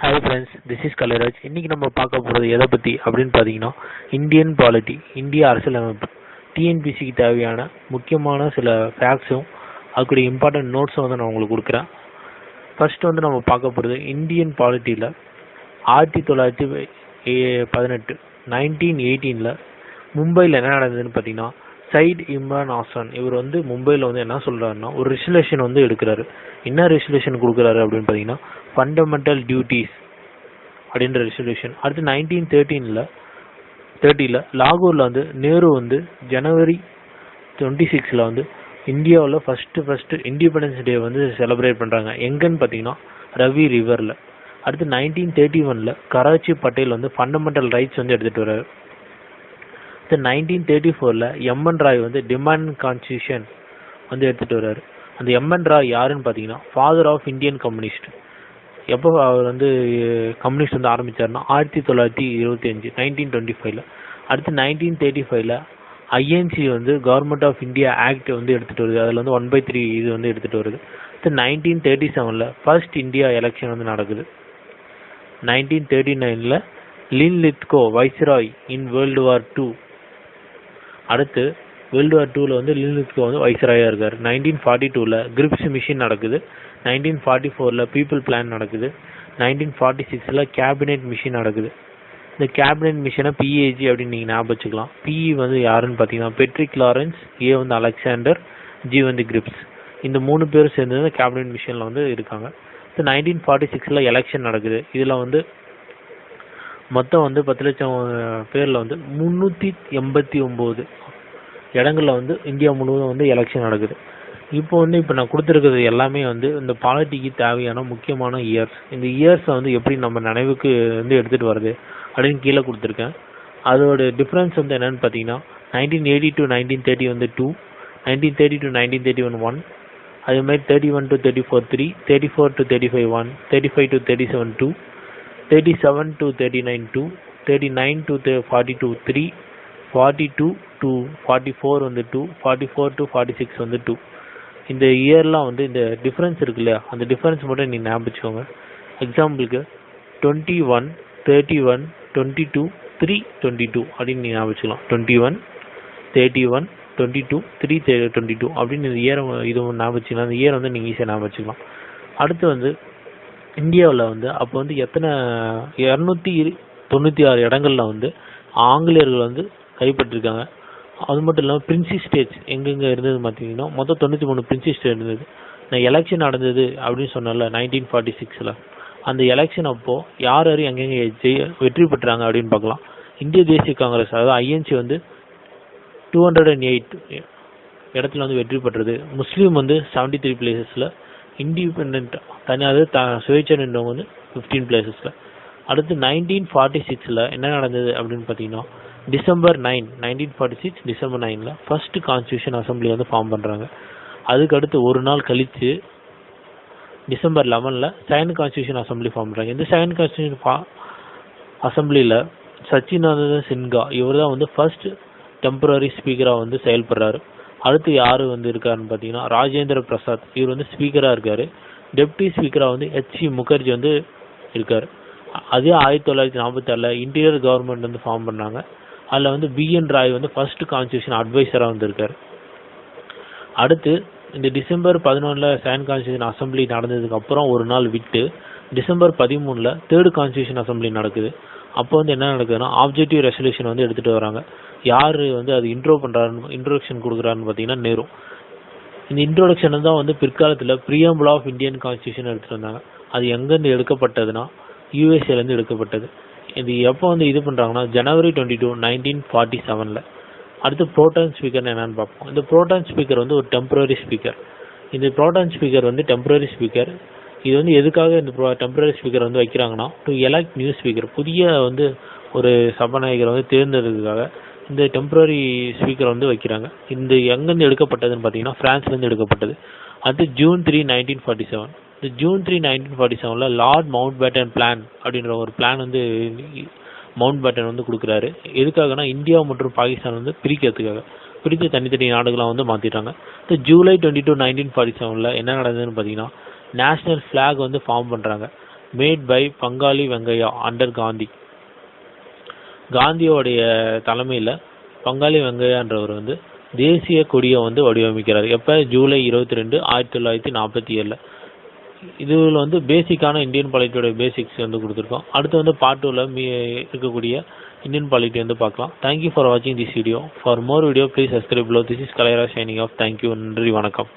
Hi friends, this is Kalairaj. இன்னைக்கு நம்ம பார்க்க போகிறது எதை பற்றி அப்படின்னு பார்த்தீங்கன்னா, இந்தியன் பாலிட்டி, இந்திய அரசியலமைப்பு, டிஎன்பிசிக்கு தேவையான முக்கியமான சில ஃபேக்ட்ஸும் அதுக்குடைய இம்பார்ட்டன்ட் நோட்ஸும் வந்து நான் உங்களுக்கு கொடுக்குறேன். ஃபர்ஸ்ட் வந்து நம்ம பார்க்க போகிறது இந்தியன் பாலிட்டியில் 1918 1918 மும்பையில் என்ன நடந்ததுன்னு பார்த்தீங்கன்னா, சையத் இம்ரான் ஹாசன் இவர் வந்து மும்பையில் வந்து என்ன சொல்கிறாருன்னா, ஒரு ரெசல்யூஷன் வந்து எடுக்கிறாரு. என்ன ரெசல்யூஷன் கொடுக்குறாரு அப்படின்னு பார்த்தீங்கன்னா, ஃபண்டமெண்டல் டியூட்டிஸ் அப்படின்ற ரெசல்யூஷன். அடுத்து 1930 லாகூரில் வந்து நேரு வந்து ஜனவரி 26 வந்து இந்தியாவில் ஃபஸ்ட்டு இண்டிபெண்டன்ஸ் டே வந்து செலிப்ரேட் பண்ணுறாங்க. எங்கன்னு பார்த்தீங்கன்னா ரவி ரிவரில். அடுத்து 1931 கராச்சி பட்டேல் வந்து ஃபண்டமெண்டல் ரைட்ஸ் வந்து எடுத்துகிட்டு வர்றாரு. 1934 எம்என் ராய் வந்து டிமாண்ட் கான்ஸ்டியூஷன் வந்து எடுத்துகிட்டு வர்றாரு. அந்த எம்என் ராய் யாருன்னு பார்த்தீங்கன்னா, ஃபாதர் ஆஃப் இந்தியன் கம்யூனிஸ்ட். எப்போ அவர் வந்து கம்யூனிஸ்ட் வந்து ஆரம்பித்தார்னா 1925 1925. அடுத்து 1935 ஐஎன்சி வந்து கவர்மெண்ட் ஆஃப் இந்தியா ஆக்ட் வந்து எடுத்துகிட்டு வருது. அதில் வந்து 1/3 இது வந்து எடுத்துகிட்டு வருது. அடுத்து 1937 ஃபர்ஸ்ட் இந்தியா எலெக்ஷன் வந்து நடக்குது. 1939 லின் லித்கோ வைஸ்ராய் இன் வேர்ல்டு வார் 2. அடுத்து வேர்ல்டு வார் 2 வந்து லின் லித்கோ வந்து வைஸ்ராயாக இருக்கார். 1942 கிரிப்ஸ் மிஷின் நடக்குது. 1944 பீப்புள் பிளான் நடக்குது. 1946 கேபினெட் மிஷின் நடக்குது. இந்த கேபினெட் மிஷனை பிஏஜி அப்படின்னு நீங்கள் ஞாபகம் வச்சுக்கலாம். பிஇ வந்து யாருன்னு பார்த்தீங்கன்னா பெட்ரிக் லாரன்ஸ், ஏ வந்து அலெக்சாண்டர், ஜி வந்து கிரிப்ஸ். இந்த 3 பேரும் சேர்ந்து இந்த கேபினெட் மிஷனில் வந்து இருக்காங்க. 1946 எலெக்ஷன் நடக்குது. இதில் வந்து மொத்தம் வந்து 10 லட்சம் பேரில் வந்து 389 இடங்களில் வந்து இந்தியா முழுவதும் வந்து எலெக்ஷன் நடக்குது. இப்போ நான் கொடுத்துருக்கிறது எல்லாமே வந்து இந்த பாலிட்டிக்கு தேவையான முக்கியமான இயர்ஸ். இந்த இயர்ஸை வந்து எப்படி நம்ம நினைவுக்கு வந்து எடுத்துகிட்டு வருது அப்படின்னு கீழே கொடுத்துருக்கேன். அதோட டிஃப்ரென்ஸ் வந்து என்னென்னு பார்த்தீங்கன்னா, 1980 to 1930 வந்து 2, 1930 to 1931 1, அதேமாதிரி 31 to 34 3, 34 to 35 1, 35 to 37 2, 37 to 39 2, 39 to 42 3, 42 to 44 வந்து 2, 44 to 46 வந்து 2. இந்த இயர்லாம் வந்து இந்த டிஃப்ரென்ஸ் இருக்கு இல்லையா, அந்த டிஃப்ரென்ஸ் மட்டும் நீங்கள் ஞாபகம் வச்சுக்கோங்க. எக்ஸாம்பிளுக்கு 21 31 22 3 22 அப்படின்னு நீங்கள் ஞாபகம் வச்சுக்கலாம். 21 31 22 3 22 அப்படின்னு இந்த இயரை இது ஞாபகம் வச்சுக்கலாம். அந்த இயரை வந்து நீங்கள் ஈஸியாக ஞாபகம் வச்சுக்கலாம். அடுத்து வந்து இந்தியாவில் வந்து அப்போ வந்து எத்தனை 296 இடங்களில் வந்து ஆங்கிலேயர்கள் வந்து கைப்பற்றிருக்காங்க. அது மட்டும் இல்லாமல் பிரின்சி ஸ்டேட்ஸ் எங்கெங்கே இருந்தது பார்த்தீங்கன்னா, மொத்தம் 93 பிரின்சி ஸ்டேட் இருந்தது. நான் எலெக்ஷன் நடந்தது அப்படின்னு சொன்னல 1946 அந்த எலெக்ஷன் அப்போது யார் எங்கெங்கே வெற்றி பெற்றாங்க அப்படின்னு பார்க்கலாம். இந்திய தேசிய காங்கிரஸ் அதாவது ஐஎன்சி வந்து 208 இடத்துல வந்து வெற்றி பெற்றது. முஸ்லீம் வந்து 73 பிளேசஸில், இண்டிபெண்ட் தனியாக சுயேட்சை நின்றவங்க வந்து 15 பிளேசஸில். அடுத்து 1946 என்ன நடந்தது அப்படின்னு பார்த்தீங்கன்னா, December 9 1946 December 9 first constitution assembly வந்து ஃபார்ம் பண்ணுறாங்க. அதுக்கு அடுத்து ஒரு நாள் கழித்து December 11 second constitution assembly form பண்ணுறாங்க. இந்த செகண்ட் கான்ஸ்டியூஷன் அசம்பிளியில் சச்சிதானந்த சின்ஹா இவர் தான் வந்து ஃபர்ஸ்ட் டெம்பரரி ஸ்பீக்கராக வந்து செயல்படுறாரு. அடுத்து யார் வந்து இருக்காருன்னு பார்த்தீங்கன்னா, ராஜேந்திர பிரசாத் இவர் வந்து ஸ்பீக்கராக இருக்கார். டெப்டி ஸ்பீக்கராக வந்து ஹெச்சி முகர்ஜி வந்து இருக்கார். அதே 1946 இன்டீரியர் கவர்மெண்ட் வந்து ஃபார்ம் பண்ணாங்க. அதில் வந்து பிஎன் ராய் வந்து ஃபர்ஸ்ட் கான்ஸ்டியூஷன் அட்வைசராக வந்திருக்காரு. அடுத்து இந்த December 11 செகண்ட் கான்ஸ்டியூஷன் அசம்பிளி நடந்ததுக்கு அப்புறம் ஒரு நாள் விட்டு December 13 தேர்ட் கான்ஸ்டியூஷன் அசம்பிளி நடக்குது. அப்போ வந்து என்ன நடக்குதுன்னா, ஆப்ஜெக்டிவ் ரெசல்யூஷன் வந்து எடுத்துகிட்டு வராங்க. யார் வந்து அது இன்ட்ரோடக்ஷன் கொடுக்குறாருன்னு பார்த்தீங்கன்னா நேரு. இந்த இன்ட்ரோடக்ஷன் தான் வந்து பிற்காலத்தில் ப்ரீஎம்பிள் ஆஃப் இந்தியன் கான்ஸ்டியூஷன் எடுத்துகிட்டு வந்தாங்க. அது எங்கேருந்து எடுக்கப்பட்டதுன்னா யூஎஸ்ஏலேருந்து எடுக்கப்பட்டது. இது எப்போ வந்து இது பண்ணுறாங்கன்னா January 22 1947. அடுத்து ப்ரோட்டான் ஸ்பீக்கர்னு என்னென்னு பார்ப்போம். இந்த ப்ரோட்டான் ஸ்பீக்கர் வந்து ஒரு டெம்பரரி ஸ்பீக்கர். இந்த ப்ரோட்டான் ஸ்பீக்கர் வந்து டெம்பரரி ஸ்பீக்கர். இது வந்து எதுக்காக இந்த டெம்பரரி ஸ்பீக்கர் வந்து வைக்கிறாங்கன்னா, டு எலெக்ட் நியூ ஸ்பீக்கர், புதிய வந்து ஒரு சபாநாயகரை வந்து தேர்ந்தெடுக்கிறதுக்காக இந்த டெம்பரரி ஸ்பீக்கர் வந்து வைக்கிறாங்க. இந்த எங்கேருந்து எடுக்கப்பட்டதுன்னு பார்த்தீங்கன்னா ஃப்ரான்ஸ்லேருந்து எடுக்கப்பட்டது. அடுத்து June 3 1947. இந்த June 3 1947 lord Mountbatten plan அப்படின்ற ஒரு பிளான் வந்து மவுண்ட் பேட்டன் வந்து கொடுக்குறாரு. எதுக்காகனா இந்தியா மற்றும் பாகிஸ்தான் வந்து பிரிக்கிறதுக்காக. பிரித்து தனித்தனி நாடுகளாக வந்து மாற்றிட்டாங்க. இந்த July 22 1947 என்ன நடந்ததுன்னு பார்த்தீங்கன்னா, நேஷ்னல் ஃப்ளாக் வந்து ஃபார்ம் பண்ணுறாங்க. மேட் பை பங்காளி வெங்கையா அண்டர் காந்தி. காந்தியோடைய தலைமையில் பங்காளி வெங்கையான்றவர் வந்து தேசிய கொடியை வந்து வடிவமைக்கிறார். எப்போ? ஜூலை 22, 1947. இதில் வந்து பேசிக்கான இந்தியன் பாலிட்டியோட பேசிக்ஸ் வந்து கொடுத்துருக்கோம். அடுத்து வந்து பார்ட் 2ல் இருக்கக்கூடிய இந்தியன் பாலிட்டி வந்து பார்க்கலாம். தேங்க்யூ ஃபார் வாட்சிங் this video. For more video please subscribe below. This is Kalairaj signing off. Thank you. நன்றி, வணக்கம்.